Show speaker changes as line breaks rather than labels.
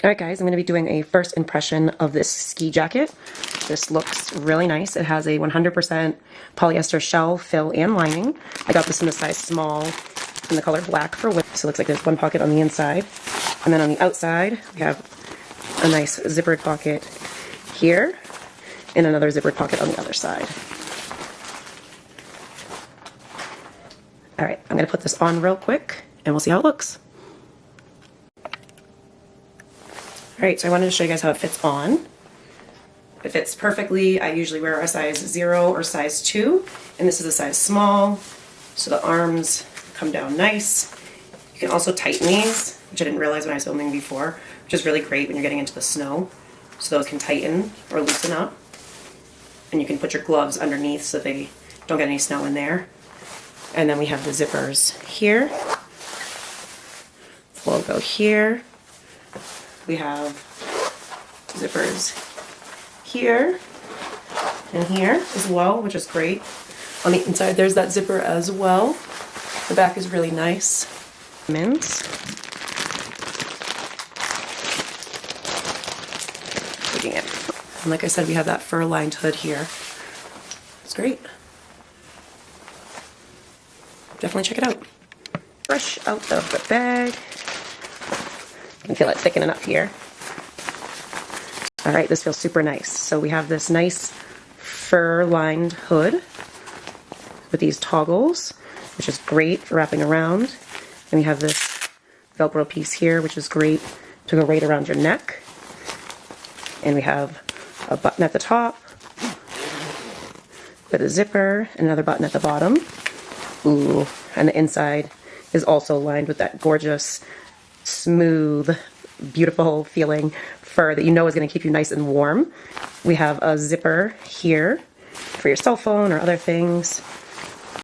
Alright guys, I'm going to be doing a first impression of this ski jacket. This looks really nice. It has a 100% polyester shell, fill, and lining. I got this in the size small in the color black for women. So it looks like there's one pocket on the inside. And then on the outside, we have a nice zippered pocket here and another zippered pocket on the other side. Alright, I'm going to put this on real quick and we'll see how it looks. Alright, so I wanted to show you guys how it fits on. It fits perfectly. I usually wear a size 0 or size 2, and this is a size small, so the arms come down nice. You can also tighten these, which I didn't realize when I was filming before, which is really great when you're getting into the snow. So those can tighten or loosen up. And you can put your gloves underneath so they don't get any snow in there. And then we have the zippers here. The logo here. We have zippers here and here as well, which is great. On the inside, there's that zipper as well. The back is really nice. Mints. Looking at it. And like I said, we have that fur-lined hood here. It's great. Definitely check it out. Brush out of the bag. You can feel it thickening up here. Alright, this feels super nice. So we have this nice fur-lined hood with these toggles, which is great for wrapping around. And we have this Velcro piece here, which is great to go right around your neck. And we have a button at the top with a zipper and another button at the bottom. Ooh, and the inside is also lined with that gorgeous, smooth, beautiful feeling fur that you know is going to keep you nice and warm. We have a zipper here for your cell phone or other things.